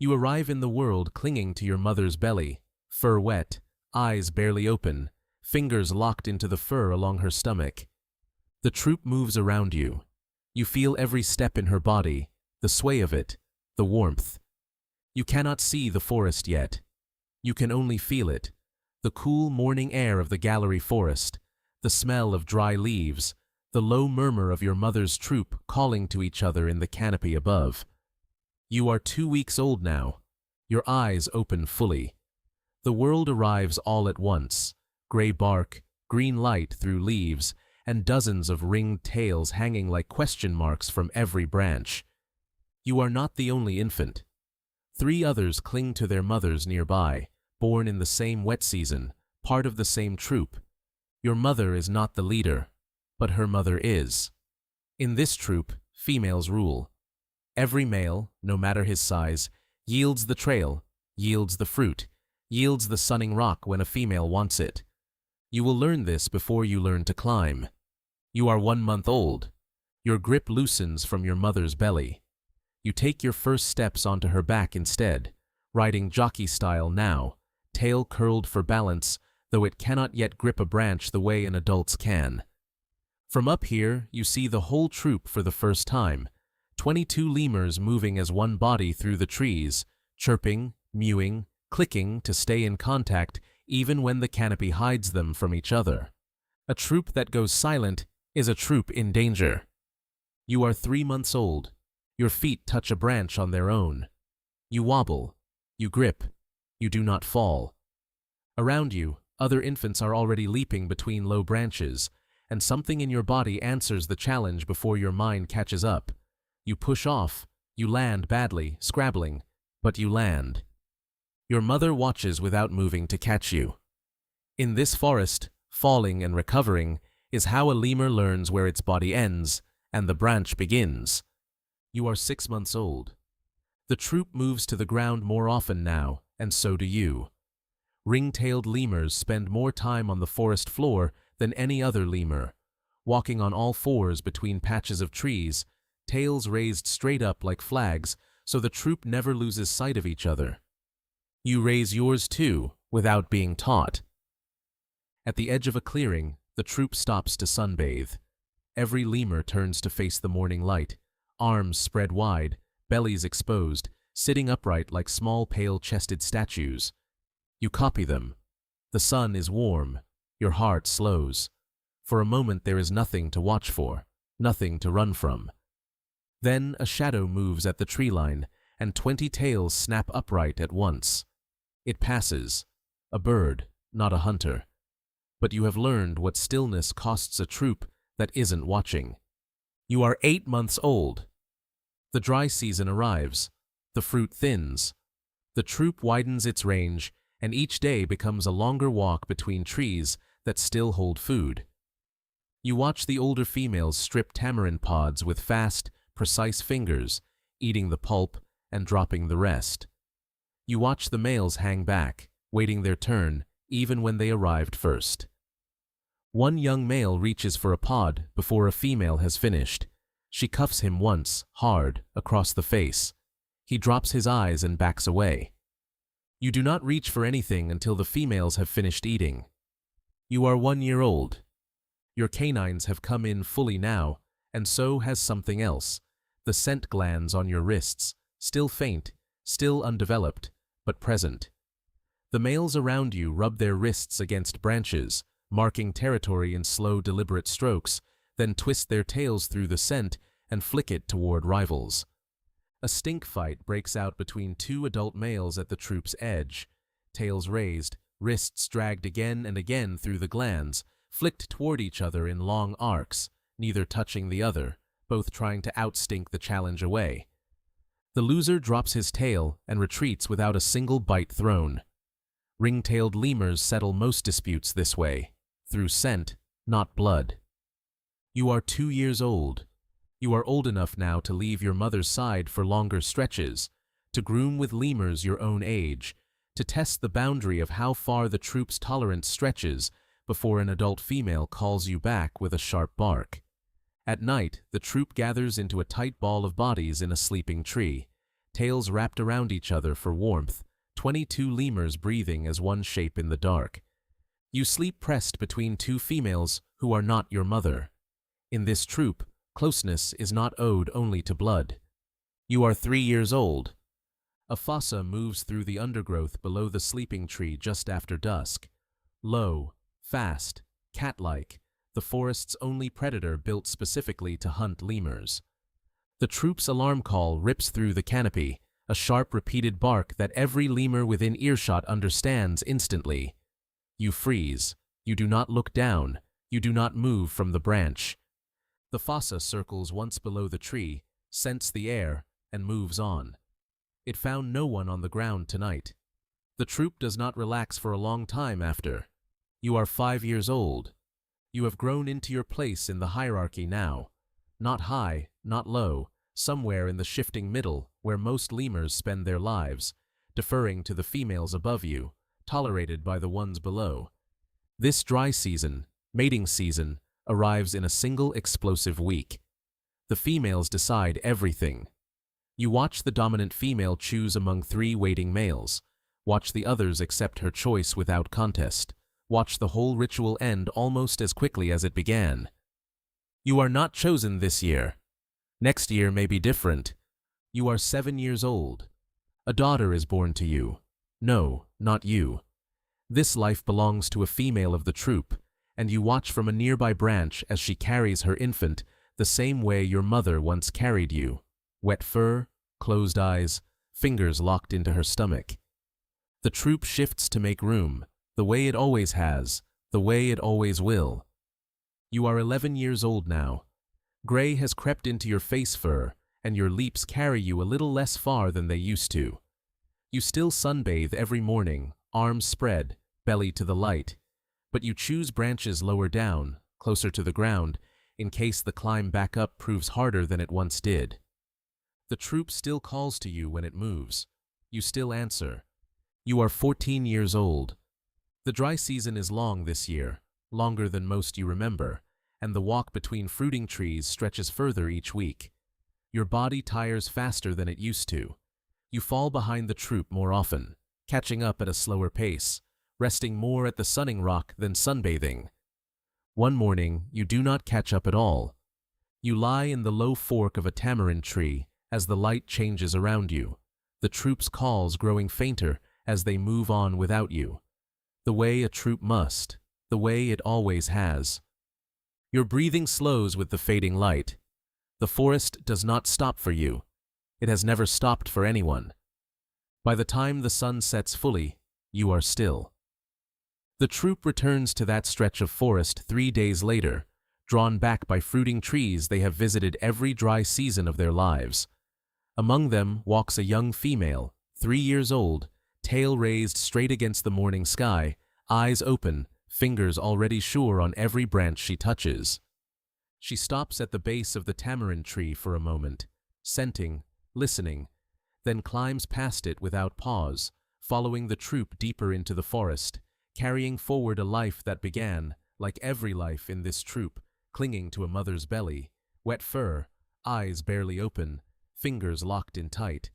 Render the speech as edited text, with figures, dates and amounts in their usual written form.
You arrive in the world clinging to your mother's belly, fur wet, eyes barely open, fingers locked into the fur along her stomach. The troop moves around you. You feel every step in her body, the sway of it, the warmth. You cannot see the forest yet. You can only feel it, the cool morning air of the gallery forest, the smell of dry leaves, the low murmur of your mother's troop calling to each other in the canopy above. You are 2 weeks old now. Your eyes open fully. The world arrives all at once, gray bark, green light through leaves, and dozens of ringed tails hanging like question marks from every branch. You are not the only infant. 3 others cling to their mothers nearby, born in the same wet season, part of the same troop. Your mother is not the leader, but her mother is. In this troop, females rule. Every male, no matter his size, yields the trail, yields the fruit, yields the sunning rock when a female wants it. You will learn this before you learn to climb. You are 1 month old. Your grip loosens from your mother's belly. You take your first steps onto her back instead, riding jockey style now, tail curled for balance, though it cannot yet grip a branch the way an adult's can. From up here, you see the whole troop for the first time, 22 lemurs moving as one body through the trees, chirping, mewing, clicking to stay in contact even when the canopy hides them from each other. A troop that goes silent is a troop in danger. You are 3 months old. Your feet touch a branch on their own. You wobble. You grip. You do not fall. Around you, other infants are already leaping between low branches, and something in your body answers the challenge before your mind catches up. You push off. You land badly, scrabbling, but you land. Your mother watches without moving to catch you. In this forest, falling and recovering is how a lemur learns where its body ends and the branch begins. You are 6 months old. The troop moves to the ground more often now, and so do you. Ring-tailed lemurs spend more time on the forest floor than any other lemur, walking on all fours between patches of trees, tails raised straight up like flags so the troop never loses sight of each other. You raise yours too, without being taught. At the edge of a clearing, the troop stops to sunbathe. Every lemur turns to face the morning light, arms spread wide, bellies exposed, sitting upright like small pale-chested statues. You copy them. The sun is warm. Your heart slows. For a moment there is nothing to watch for, nothing to run from. Then a shadow moves at the tree line, and 20 tails snap upright at once. It passes. A bird, not a hunter. But you have learned what stillness costs a troop that isn't watching. You are 8 months old. The dry season arrives. The fruit thins. The troop widens its range, and each day becomes a longer walk between trees that still hold food. You watch the older females strip tamarind pods with fast, precise fingers, eating the pulp and dropping the rest. You watch the males hang back, waiting their turn, even when they arrived first. One young male reaches for a pod before a female has finished. She cuffs him once, hard, across the face. He drops his eyes and backs away. You do not reach for anything until the females have finished eating. You are 1 year old. Your canines have come in fully now, and so has something else, the scent glands on your wrists, still faint, still undeveloped, but present. The males around you rub their wrists against branches, marking territory in slow, deliberate strokes, then twist their tails through the scent and flick it toward rivals. A stink fight breaks out between 2 adult males at the troop's edge, tails raised, wrists dragged again and again through the glands, flicked toward each other in long arcs, neither touching the other, both trying to outstink the challenge away. The loser drops his tail and retreats without a single bite thrown. Ring-tailed lemurs settle most disputes this way, through scent, not blood. You are 2 years old. You are old enough now to leave your mother's side for longer stretches, to groom with lemurs your own age, to test the boundary of how far the troop's tolerance stretches before an adult female calls you back with a sharp bark. At night, the troop gathers into a tight ball of bodies in a sleeping tree, tails wrapped around each other for warmth, 22 lemurs breathing as one shape in the dark. You sleep pressed between two females who are not your mother. In this troop, closeness is not owed only to blood. You are 3 years old. A fossa moves through the undergrowth below the sleeping tree just after dusk. Low, fast, cat-like, the forest's only predator built specifically to hunt lemurs. The troop's alarm call rips through the canopy, a sharp repeated bark that every lemur within earshot understands instantly. You freeze. You do not look down. You do not move from the branch. The fossa circles once below the tree, scents the air, and moves on. It found no one on the ground tonight. The troop does not relax for a long time after. You are 5 years old. You have grown into your place in the hierarchy now. Not high, not low, somewhere in the shifting middle where most lemurs spend their lives, deferring to the females above you, tolerated by the ones below. This dry season, mating season, arrives in a single explosive week. The females decide everything. You watch the dominant female choose among 3 waiting males. Watch the others accept her choice without contest. Watch the whole ritual end almost as quickly as it began. You are not chosen this year. Next year may be different. You are 7 years old. A daughter is born to you. No, not you. This life belongs to a female of the troop, and you watch from a nearby branch as she carries her infant the same way your mother once carried you. Wet fur, closed eyes, fingers locked into her stomach. The troop shifts to make room, the way it always has, the way it always will. You are 11 years old now. Gray has crept into your face fur, and your leaps carry you a little less far than they used to. You still sunbathe every morning, arms spread, belly to the light, but you choose branches lower down, closer to the ground, in case the climb back up proves harder than it once did. The troop still calls to you when it moves. You still answer. You are 14 years old. The dry season is long this year, longer than most you remember, and the walk between fruiting trees stretches further each week. Your body tires faster than it used to. You fall behind the troop more often, catching up at a slower pace, resting more at the sunning rock than sunbathing. One morning, you do not catch up at all. You lie in the low fork of a tamarind tree as the light changes around you, the troop's calls growing fainter as they move on without you. The way a troop must, the way it always has. Your breathing slows with the fading light. The forest does not stop for you. It has never stopped for anyone. By the time the sun sets fully, you are still. The troop returns to that stretch of forest 3 days later, drawn back by fruiting trees they have visited every dry season of their lives. Among them walks a young female, 3 years old, tail raised straight against the morning sky, eyes open, fingers already sure on every branch she touches. She stops at the base of the tamarind tree for a moment, scenting, listening, then climbs past it without pause, following the troop deeper into the forest, carrying forward a life that began, like every life in this troop, clinging to a mother's belly, wet fur, eyes barely open, fingers locked in tight.